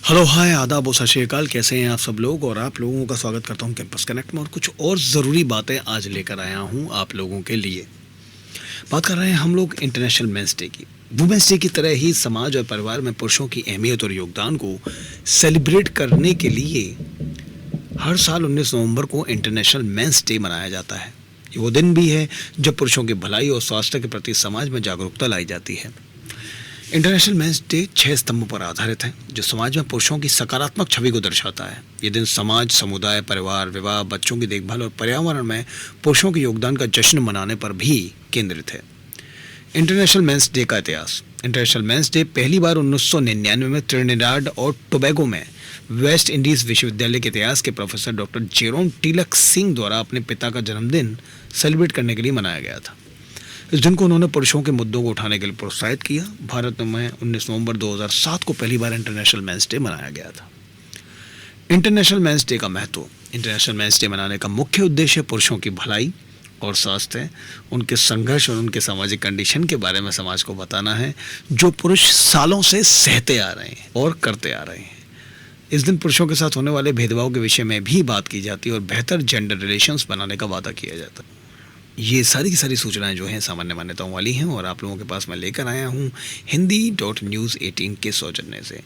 Hello hi आदाब और सत श्री अकाल। कैसे हैं आप सब लोग। और आप लोगों का स्वागत करता हूं कैंपस कनेक्ट में। और कुछ और ज़रूरी बातें आज लेकर आया हूं आप लोगों के लिए। बात कर रहे हैं हम लोग इंटरनेशनल मेंस डे की। वुमेंस डे की तरह ही समाज और परिवार में पुरुषों की अहमियत और योगदान को सेलिब्रेट करने के लिए हर साल 19 नवंबर को इंटरनेशनल मेंस डे मनाया जाता है। ये वो दिन भी है जब पुरुषों की भलाई और स्वास्थ्य के प्रति समाज में जागरूकता लाई जाती है। इंटरनेशनल मेंस डे 6 स्तंभों पर आधारित है जो समाज में पुरुषों की सकारात्मक छवि को दर्शाता है। ये दिन समाज, समुदाय, परिवार, विवाह, बच्चों की देखभाल और पर्यावरण में पुरुषों के योगदान का जश्न मनाने पर भी केंद्रित है। इंटरनेशनल मेंस डे का इतिहास। इंटरनेशनल मेंस डे पहली बार 1999 में त्रिनिडाद और टोबैगो में वेस्ट इंडीज विश्वविद्यालय के इतिहास के professor doctor Jerome Tilak Singh द्वारा अपने पिता का जन्मदिन सेलिब्रेट करने के लिए मनाया गया था। इस दिन को उन्होंने पुरुषों के मुद्दों को उठाने के लिए प्रोत्साहित किया। भारत में 19 नवंबर 2007 को पहली बार इंटरनेशनल मेंस डे मनाया गया था। इंटरनेशनल मेंस डे का महत्व। इंटरनेशनल मेंस डे मनाने का मुख्य उद्देश्य पुरुषों की भलाई और स्वास्थ्य, उनके संघर्ष और उनके सामाजिक कंडीशन के बारे में समाज को बताना है जो पुरुष सालों से सहते आ रहे हैं और करते आ रहे हैं। इस दिन पुरुषों के साथ होने वाले भेदभाव के विषय में भी बात की जाती है और बेहतर जेंडर रिलेशंस बनाने का वादा किया जाता है। ये सारी की सारी सूचनाएं जो हैं सामान्य मान्यताओं वाली हैं और आप लोगों के पास मैं लेकर आया हूं हिंदी.news18 के सौजन्य से।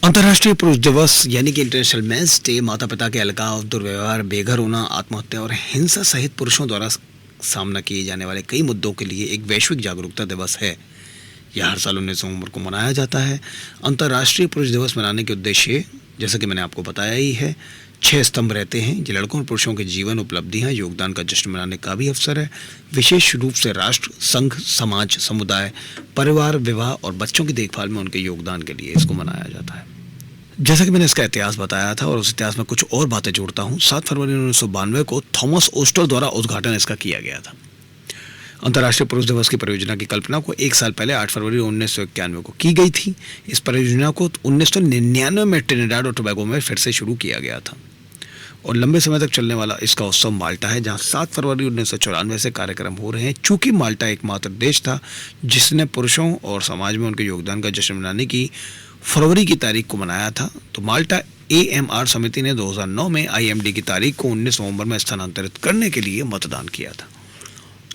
अंतर्राष्ट्रीय पुरुष दिवस यानी कि इंटरनेशनल मेंस डे माता पिता के अलगाव, दुर्व्यवहार, बेघर होना, आत्महत्या और हिंसा सहित पुरुषों द्वारा सामना किए जाने वाले कई मुद्दों के लिए एक वैश्विक जागरूकता दिवस है। यह हर साल 19 नवंबर को मनाया जाता है। अंतर्राष्ट्रीय पुरुष दिवस मनाने के उद्देश्य जैसा कि मैंने आपको बताया ही है 6 स्तंभ रहते हैं। ये लड़कों और पुरुषों के जीवन, उपलब्धियां, योगदान का जश्न मनाने का भी अवसर है। विशेष रूप से राष्ट्र, संघ, समाज, समुदाय, परिवार, विवाह और बच्चों की देखभाल में उनके योगदान के लिए इसको मनाया जाता है। जैसा कि मैंने इसका इतिहास बताया था और उस इतिहास में कुछ और बातें जोड़ता हूँ। 7 फरवरी 1992 को थॉमस ओस्टर द्वारा उद्घाटन इसका किया गया था। अंतर्राष्ट्रीय पुरुष दिवस की परियोजना की कल्पना को 1 साल पहले 8 फरवरी 1991 को की गई थी। इस परियोजना को 1999 में ट्रिनिडाद और टोबैगो में फिर से शुरू किया गया था और लंबे समय तक चलने वाला इसका उत्सव माल्टा है जहां 7 फरवरी 1994 से कार्यक्रम हो रहे हैं। चूंकि माल्टा एकमात्र देश था जिसने पुरुषों और समाज में उनके योगदान का जश्न मनाने की फरवरी की तारीख को मनाया था, तो माल्टा AMR समिति ने 2009 में IMD की तारीख को 19 नवंबर में स्थानांतरित करने के लिए मतदान किया था।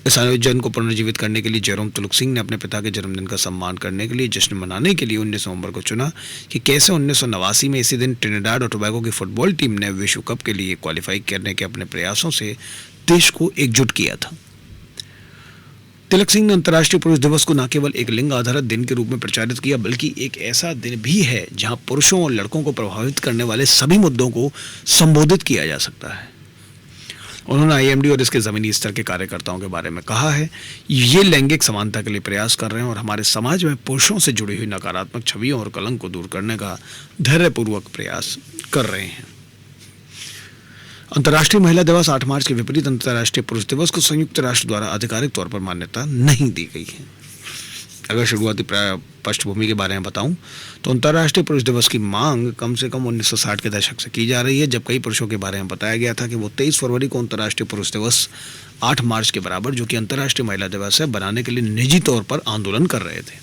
इस आयोजन को पुनर्जीवित करने के लिए जेरोम टिलक सिंह ने अपने पिता के जन्मदिन का सम्मान करने के लिए जश्न मनाने के लिए 19 नवंबर को चुना कि कैसे 1989 में इसी दिन ट्रिनिडाद और टोबैगो की फुटबॉल टीम ने विश्व कप के लिए क्वालिफाई करने के अपने प्रयासों से देश को एकजुट किया था। तिलक सिंह ने अंतर्राष्ट्रीय पुरुष दिवस को न केवल एक लिंग आधारित दिन के रूप में प्रचारित किया बल्कि एक ऐसा दिन भी है जहां पुरुषों और लड़कों को प्रभावित करने वाले सभी मुद्दों को संबोधित किया जा सकता है। उन्होंने IMD और इसके ज़मीनी स्तर के कार्यकर्ताओं के बारे में कहा है, ये लैंगिक समानता के लिए प्रयास कर रहे हैं और हमारे समाज में पुरुषों से जुड़ी हुई नकारात्मक छवियों और कलंक को दूर करने का धैर्यपूर्वक प्रयास कर रहे हैं। अंतर्राष्ट्रीय महिला दिवस 8 मार्च के विपरीत अंतर्राष्ट्रीय पुरुष दिवस को संयुक्त राष्ट्र द्वारा आधिकारिक तौर पर मान्यता नहीं दी गई है। अगर शुरुआती पृष्ठभूमि के बारे में बताऊं तो अंतर्राष्ट्रीय पुरुष दिवस की मांग कम से कम 1960 के दशक से की जा रही है, जब कई पुरुषों के बारे में बताया गया था कि वो 23 फरवरी को अंतर्राष्ट्रीय पुरुष दिवस 8 मार्च के बराबर, जो कि अंतर्राष्ट्रीय महिला दिवस है, बनाने के लिए निजी तौर पर आंदोलन कर रहे थे।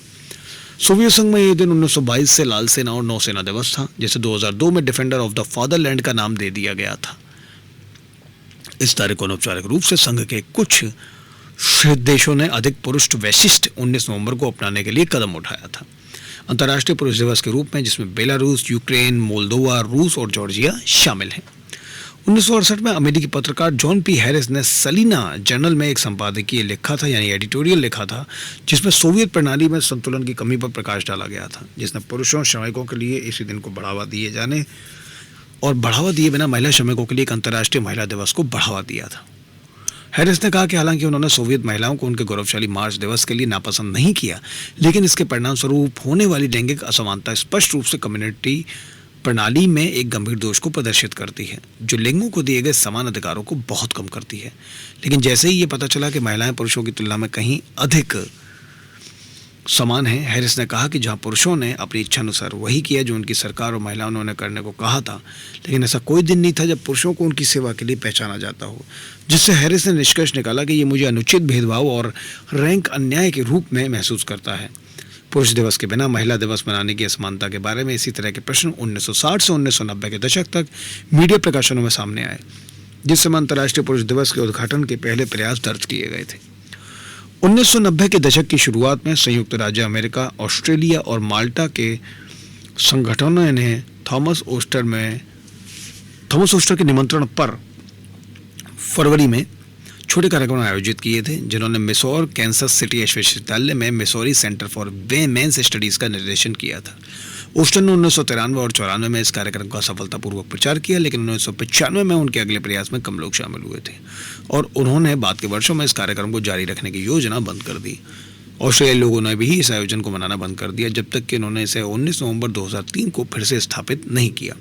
सोवियत संघ में ये दिन 1922 से लाल सेना और नौसेना दिवस था, जिसे 2002 में डिफेंडर ऑफ द फादरलैंड का नाम दे दिया गया था। इस तारीख को औपचारिक रूप से संघ के कुछ देशों ने अधिक पुरुष वैशिष्ट 19 नवंबर को अपनाने के लिए कदम उठाया था। अंतर्राष्ट्रीय पुरुष दिवस के रूप में जिसमें बेलारूस, यूक्रेन, मोल्दोवा, रूस और जॉर्जिया शामिल हैं। 1968 में अमेरिकी पत्रकार जॉन पी हैरिस ने सलीना जर्नल में एक संपादकीय लिखा था यानी एडिटोरियल लिखा था जिसमें सोवियत प्रणाली में संतुलन की कमी पर प्रकाश डाला गया था, जिसने पुरुषों श्रमिकों के लिए इसी दिन को बढ़ावा दिए जाने और बढ़ावा दिए बिना महिला श्रमिकों के लिए एक अंतर्राष्ट्रीय महिला दिवस को बढ़ावा दिया था। हैरिस ने कहा कि हालांकि उन्होंने सोवियत महिलाओं को उनके गौरवशाली मार्च दिवस के लिए नापसंद नहीं किया, लेकिन इसके परिणाम स्वरूप होने वाली लैंगिक असमानता स्पष्ट रूप से कम्युनिटी प्रणाली में एक गंभीर दोष को प्रदर्शित करती है, जो लिंगों को दिए गए समान अधिकारों को बहुत कम करती है। लेकिन जैसे ही ये पता चला कि महिलाएं पुरुषों की तुलना में कहीं अधिक समान है, हैरिस ने कहा कि जहां पुरुषों ने अपनी इच्छा अनुसार वही किया जो उनकी सरकार और महिलाओं ने उन्हें करने को कहा था, लेकिन ऐसा कोई दिन नहीं था जब पुरुषों को उनकी सेवा के लिए पहचाना जाता हो। जिससे हैरिस ने निष्कर्ष निकाला कि ये मुझे अनुचित भेदभाव और रैंक अन्याय के रूप में महसूस करता है। पुरुष दिवस के बिना महिला दिवस मनाने की असमानता के बारे में इसी तरह के प्रश्न 1960 से 1990 के दशक तक मीडिया प्रकाशनों में सामने आए, जिस समय अंतर्राष्ट्रीय पुरुष दिवस के उद्घाटन के पहले प्रयास दर्ज किए गए थे। 1990 के दशक की शुरुआत में संयुक्त राज्य अमेरिका, ऑस्ट्रेलिया और माल्टा के संगठनों ने थॉमस ओस्टर के निमंत्रण पर फरवरी में छोटे कार्यक्रम आयोजित किए थे, जिन्होंने मिसौर कैंसस सिटी विश्वविद्यालय में Missouri centre for women's studies का निर्देशन किया था। ओस्टर ने 1993 और 94 में इस कार्यक्रम का सफलतापूर्वक प्रचार किया, लेकिन 1995 में उनके अगले प्रयास में कम लोग शामिल हुए थे और उन्होंने बाद के वर्षों में इस कार्यक्रम को जारी रखने की योजना बंद कर दी। ऑस्ट्रेलियाई लोगों ने भी इस आयोजन को मनाना बंद कर दिया, जब तक कि उन्होंने इसे 19 नवंबर 2003 को फिर से स्थापित नहीं किया।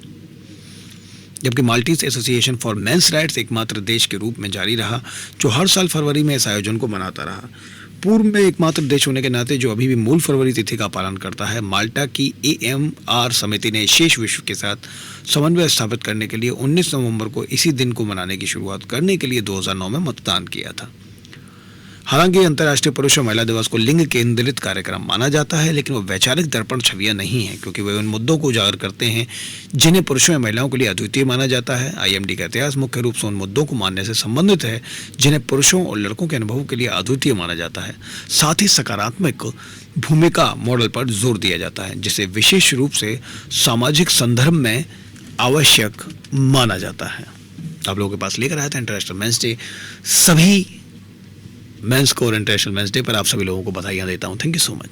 जबकि Maltese association for men's rights एकमात्र देश के रूप में जारी रहा जो हर साल फरवरी में इस आयोजन को मनाता रहा। पूर्व में एकमात्र देश होने के नाते जो अभी भी मूल फरवरी तिथि का पालन करता है, माल्टा की AMR समिति ने शेष विश्व के साथ समन्वय स्थापित करने के लिए 19 नवंबर को इसी दिन को मनाने की शुरुआत करने के लिए 2009 में मतदान किया था। हालांकि अंतर्राष्ट्रीय पुरुष और महिला दिवस को लिंग केंद्रित कार्यक्रम माना जाता है, लेकिन वो वैचारिक दर्पण छवियां नहीं है, क्योंकि वे उन मुद्दों को उजागर करते हैं जिन्हें पुरुषों या महिलाओं के लिए अद्वितीय माना जाता है। IMD का इतिहास मुख्य रूप से उन मुद्दों को मानने से संबंधित है जिन्हें पुरुषों और लड़कों के अनुभवों के लिए अद्वितीय माना जाता है। साथ ही सकारात्मक भूमिका मॉडल पर जोर दिया जाता है, जिसे विशेष रूप से सामाजिक संदर्भ में आवश्यक माना जाता है। आप लोगों के पास लेकर आया था इंटरनेशनल मेंस डे। सभी मेंस को और इंटरनेशनल मेंस डे पर आप सभी लोगों को बधाइयाँ देता हूँ। Thank you so much.